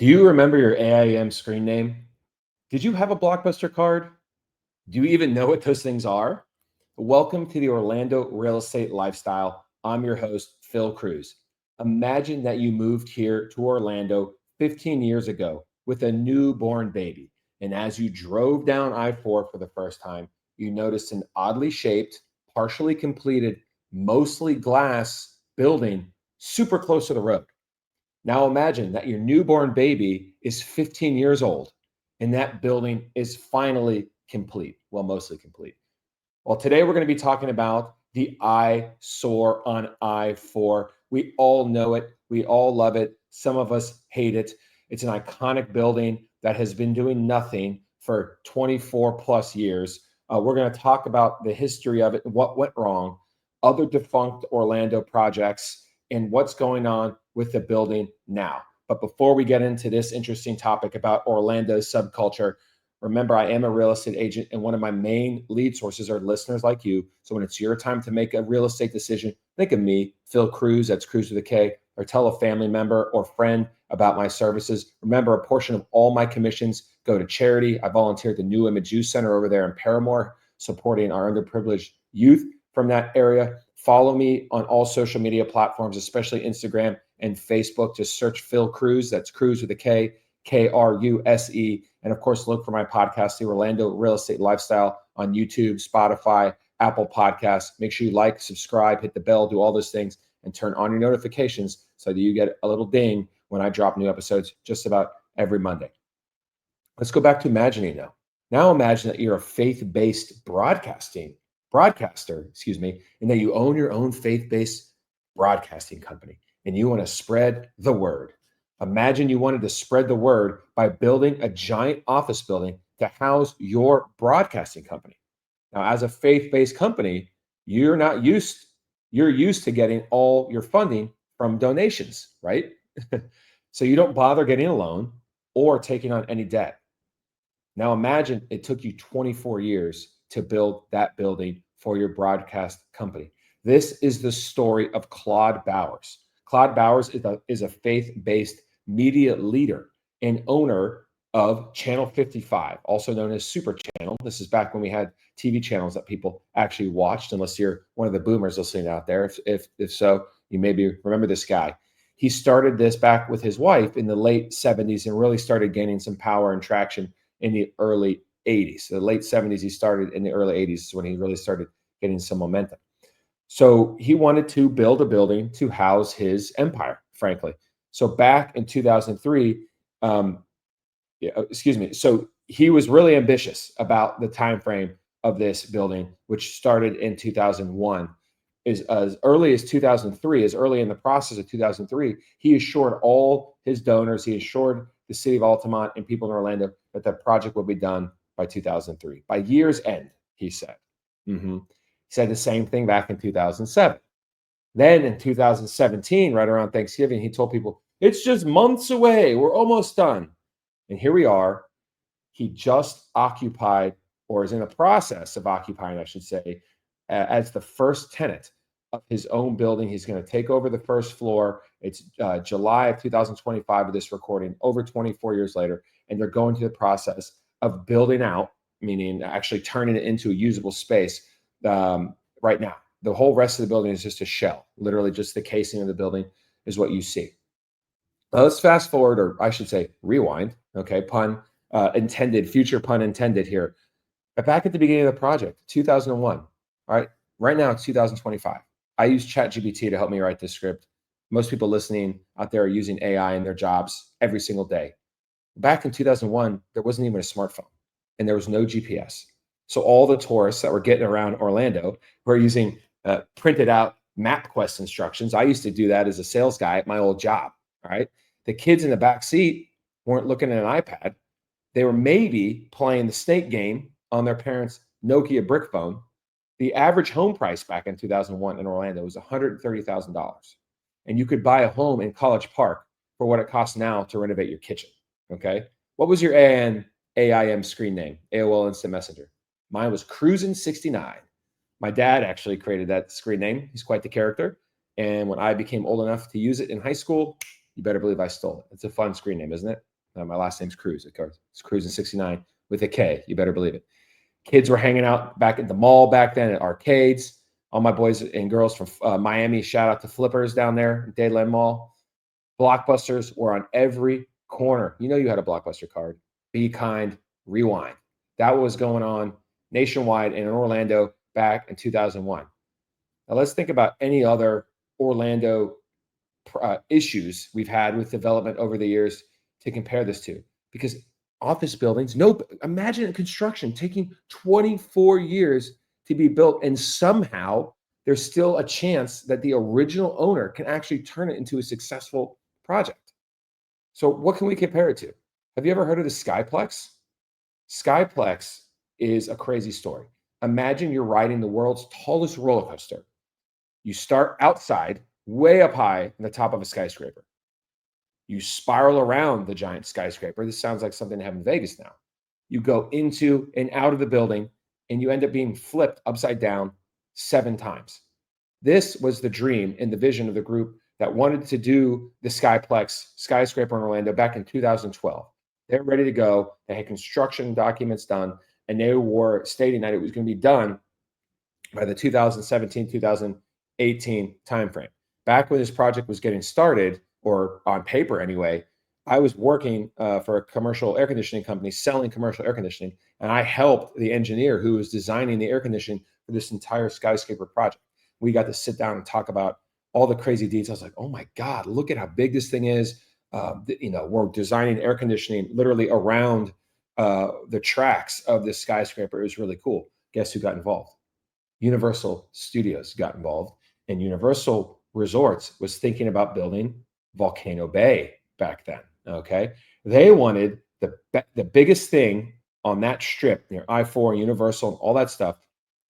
Do you remember your AIM screen name? Did you have a Blockbuster card? Do you even know what those things are? Welcome to the Orlando real estate lifestyle. I'm your host, Phil Kruse. Imagine that you moved here to Orlando 15 years ago with a newborn baby. And as you drove down I-4 for the first time, you noticed an oddly shaped, partially completed, mostly glass building super close to the road. Now imagine that your newborn baby is 15 years old and that building is finally complete. Well, mostly complete. Well, today we're going to be talking about the Eyesore on I-4. We all know it. We all love it. Some of us hate it. It's an iconic building that has been doing nothing for 24 plus years. We're going to talk about the history of it and what went wrong, other defunct Orlando projects, and what's going on with the building now. But before we get into this interesting topic about Orlando's subculture, remember, I am a real estate agent, and one of my main lead sources are listeners like you. So when it's your time to make a real estate decision, think of me, Phil Kruse, that's Kruse with a K, or tell a family member or friend about my services. Remember, a portion of all my commissions go to charity. I volunteer at the New Image Youth Center over there in Paramore, supporting our underprivileged youth from that area. Follow me on all social media platforms, especially Instagram and Facebook. Just search Phil Kruse. That's Kruse with a K, Kruse. And of course, look for my podcast, The Orlando Real Estate Lifestyle, on YouTube, Spotify, Apple Podcasts. Make sure you like, subscribe, hit the bell, do all those things, and turn on your notifications so that you get a little ding when I drop new episodes just about every Monday. Let's go back to imagining now. Now imagine that you're a faith-based broadcaster, and that you own your own faith-based broadcasting company, and you want to spread the word. Imagine you wanted to spread the word by building a giant office building to house your broadcasting company. Now, as a faith-based company, you're used to getting all your funding from donations, right? So you don't bother getting a loan or taking on any debt. Now imagine it took you 24 years to build that building for your broadcast company. This is the story of Claude Bowers. Claude Bowers is a faith-based media leader and owner of Channel 55, also known as Super Channel. This is back when we had TV channels that people actually watched, unless you're one of the boomers listening out there. If so, you maybe remember this guy. He started this back with his wife in the late 70s and really started gaining some power and traction in the early 80s. So the late 70s, he started. In the early 80s is when he really started getting some momentum. So he wanted to build a building to house his empire, frankly. So back in 2003, so he was really ambitious about the time frame of this building, which started in 2001. As early as 2003, as early in the process of 2003, he assured all his donors, he assured the city of Altamont and people in Orlando that the project would be done by 2003, by year's end, he said. He said the same thing back in 2007. Then in 2017, right around Thanksgiving, he told people, it's just months away. We're almost done. And here we are. He just occupied, or is in the process of occupying, I should say, as the first tenant of his own building. He's going to take over the first floor. It's July of 2025 of this recording, over 24 years later. And they're going through the process of building out, meaning actually turning it into a usable space right now. The whole rest of the building is just a shell. Literally just the casing of the building is what you see. Now let's fast forward, or I should say rewind. Okay, pun intended, future pun intended here. But back at the beginning of the project, 2001. All right, right now it's 2025. I use ChatGPT to help me write this script. Most people listening out there are using AI in their jobs every single day. Back in 2001, there wasn't even a smartphone and there was no GPS. So all the tourists that were getting around Orlando were using printed out MapQuest instructions. I used to do that as a sales guy at my old job. All right. The kids in the back seat weren't looking at an iPad. They were maybe playing the snake game on their parents' Nokia brick phone. The average home price back in 2001 in Orlando was $130,000. And you could buy a home in College Park for what it costs now to renovate your kitchen. Okay. What was your AIM screen name? AOL Instant Messenger. Mine was Cruisin'69. My dad actually created that screen name. He's quite the character. And when I became old enough to use it in high school, you better believe I stole it. It's a fun screen name, isn't it? My last name's Kruse, of course. It's Kruse in 69 with a K. You better believe it. Kids were hanging out back at the mall back then at arcades. All my boys and girls from Miami, shout out to Flippers down there, Dayland Mall. Blockbusters were on every corner. You know you had a Blockbuster card. Be kind, rewind. That was going on nationwide and in Orlando back in 2001. Now let's think about any other Orlando issues we've had with development over the years to compare this to. Because office buildings, imagine construction taking 24 years to be built, and somehow there's still a chance that the original owner can actually turn it into a successful project. So what can we compare it to? Have you ever heard of the Skyplex? Skyplex is a crazy story. Imagine you're riding the world's tallest roller coaster. You start outside, way up high in the top of a skyscraper. You spiral around the giant skyscraper. This sounds like something to have in Vegas now. You go into and out of the building, and you end up being flipped upside down 7 times. This was the dream and the vision of the group that wanted to do the Skyplex skyscraper in Orlando back in 2012. They're ready to go. They had construction documents done, and they were stating that it was going to be done by the 2017, 2018 timeframe. Back when this project was getting started, or on paper anyway, I was working for a commercial air conditioning company selling commercial air conditioning, and I helped the engineer who was designing the air conditioning for this entire skyscraper project. We got to sit down and talk about all the crazy details. Like, oh my God, look at how big this thing is. We're designing air conditioning literally around the tracks of this skyscraper. It was really cool. Guess who got involved? Universal Studios got involved, and Universal Resorts was thinking about building Volcano Bay back then. Okay, they wanted the biggest thing on that strip near I-4 and Universal and all that stuff,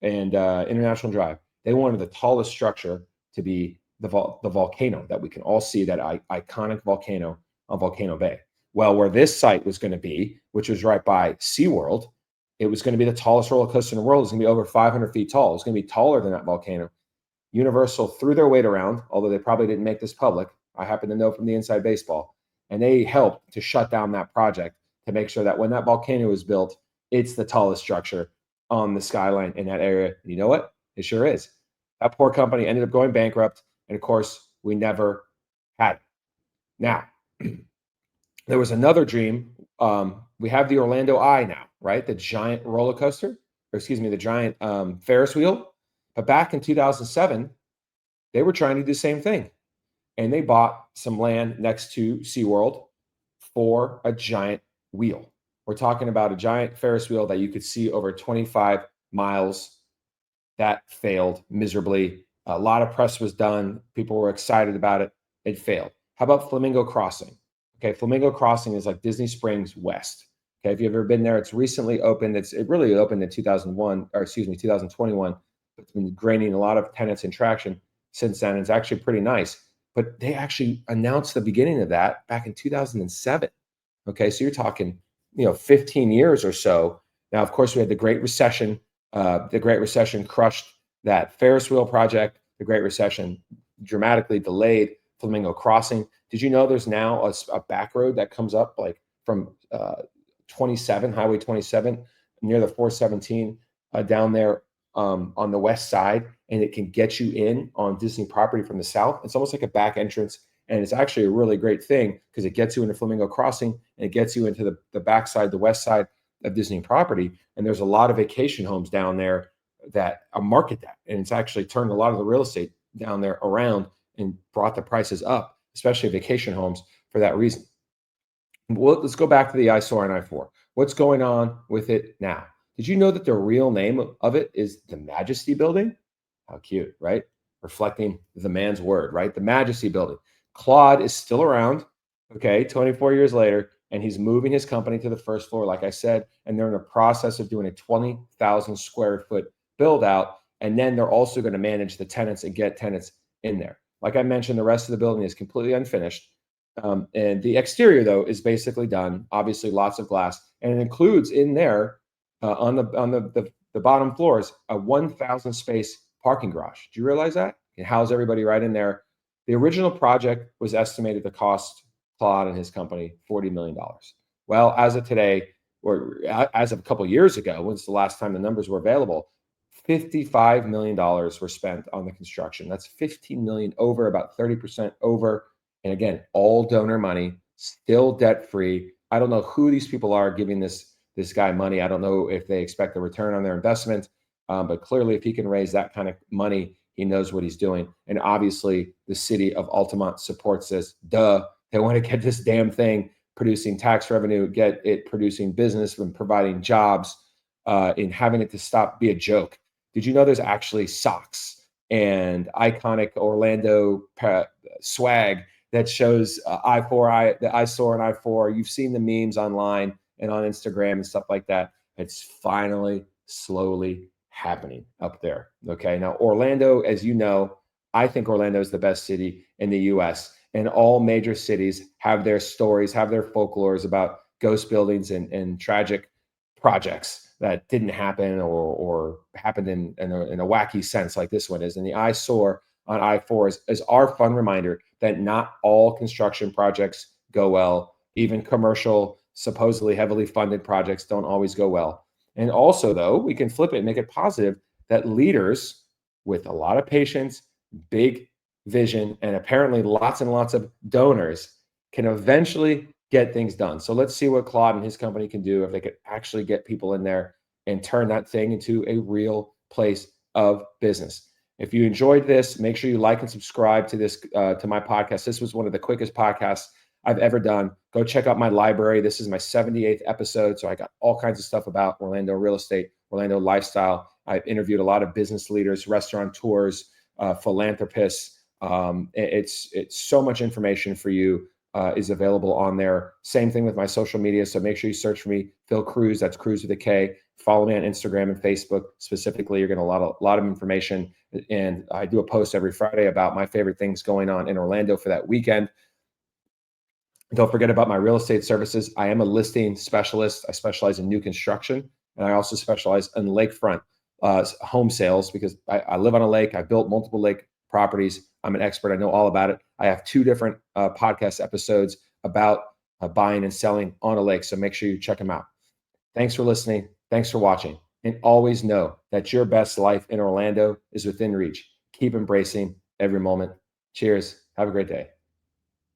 and International Drive. They wanted the tallest structure to be the volcano that we can all see, that iconic volcano on Volcano Bay. Well, where this site was going to be, which was right by SeaWorld, it was going to be the tallest roller coaster in the world. It's going to be over 500 feet tall. It's going to be taller than that volcano. Universal threw their weight around, although they probably didn't make this public. I happen to know from the inside baseball. And they helped to shut down that project to make sure that when that volcano was built, it's the tallest structure on the skyline in that area. And you know what? It sure is. That poor company ended up going bankrupt. And of course, we never had it. Now, there was another dream. We have the Orlando Eye now, right? The giant roller coaster, or excuse me, the giant Ferris wheel. But back in 2007, they were trying to do the same thing. And they bought some land next to SeaWorld for a giant wheel. We're talking about a giant Ferris wheel that you could see over 25 miles. That failed miserably. A lot of press was done. People were excited about it. It failed. How about Flamingo Crossing? Okay, Flamingo Crossing is like Disney Springs West. Okay, if you've ever been there, it's recently opened. It really opened in 2021. It's been gaining a lot of tenants and traction since then. It's actually pretty nice. But they actually announced the beginning of that back in 2007. Okay, so you're talking, 15 years or so. Now, of course, we had the Great Recession. The Great Recession crushed that Ferris wheel project. The Great Recession dramatically delayed Flamingo Crossing. Did you know there's now a back road that comes up like from Highway 27, near the 417 down there on the west side, and it can get you in on Disney property from the south. It's almost like a back entrance, and it's actually a really great thing because it gets you into Flamingo Crossing and it gets you into the backside, the west side of Disney property. And there's a lot of vacation homes down there that market that, and it's actually turned a lot of the real estate down there around and brought the prices up, especially vacation homes, for that reason. Well, let's go back to the Eyesore and I-4. What's going on with it now? Did you know that the real name of it is the Majesty Building? How cute, right? Reflecting the man's word, right? The Majesty Building. Claude is still around, okay, 24 years later, and he's moving his company to the first floor, like I said, and they're in the process of doing a 20,000 square foot build out, and then they're also going to manage the tenants and get tenants in there. Like I mentioned, the rest of the building is completely unfinished. And the exterior, though, is basically done. Obviously, lots of glass, and it includes in there on the bottom floors a 1,000 space parking garage. Do you realize that? It can house everybody right in there. The original project was estimated to cost Claude and his company $40 million. Well, as of today, or as of a couple of years ago, when's the last time the numbers were available, $55 million were spent on the construction. That's 15 million over, about 30% over. And again, all donor money, still debt free. I don't know who these people are giving this guy money. I don't know if they expect a return on their investment, but clearly, if he can raise that kind of money, he knows what he's doing. And obviously, the city of Altamont supports this. Duh, they want to get this damn thing producing tax revenue, get it producing business and providing jobs, and having it to stop be a joke. Did you know there's actually socks and iconic Orlando swag that shows I-4, the Eyesore and I-4? You've seen the memes online and on Instagram and stuff like that. It's finally slowly happening up there. Okay. Now, Orlando, as you know, I think Orlando is the best city in the US, and all major cities have their stories, have their folklores about ghost buildings and tragic projects that didn't happen or happened in a wacky sense like this one is. And the Eyesore on I-4 is our fun reminder that not all construction projects go well. Even commercial, supposedly heavily funded projects don't always go well. And also, though, we can flip it and make it positive that leaders with a lot of patience, big vision, and apparently lots and lots of donors can eventually get things done. So let's see what Claude and his company can do if they could actually get people in there and turn that thing into a real place of business. If you enjoyed this, make sure you like and subscribe to this to my podcast. This was one of the quickest podcasts I've ever done. Go check out my library. This is my 78th episode. So I got all kinds of stuff about Orlando real estate, Orlando lifestyle. I've interviewed a lot of business leaders, restaurateurs, philanthropists. It's so much information for you is available on there. Same thing with my social media. So make sure you search for me, Phil Kruse. That's Kruse with a K. Follow me on Instagram and Facebook. Specifically, you're getting a lot of information. And I do a post every Friday about my favorite things going on in Orlando for that weekend. Don't forget about my real estate services. I am a listing specialist. I specialize in new construction, and I also specialize in lakefront home sales because I live on a lake. I built multiple lake properties. I'm an expert. I know all about it. I have 2 different podcast episodes about buying and selling on a lake, so make sure you check them out. Thanks for listening. Thanks for watching. And always know that your best life in Orlando is within reach. Keep embracing every moment. Cheers. Have a great day.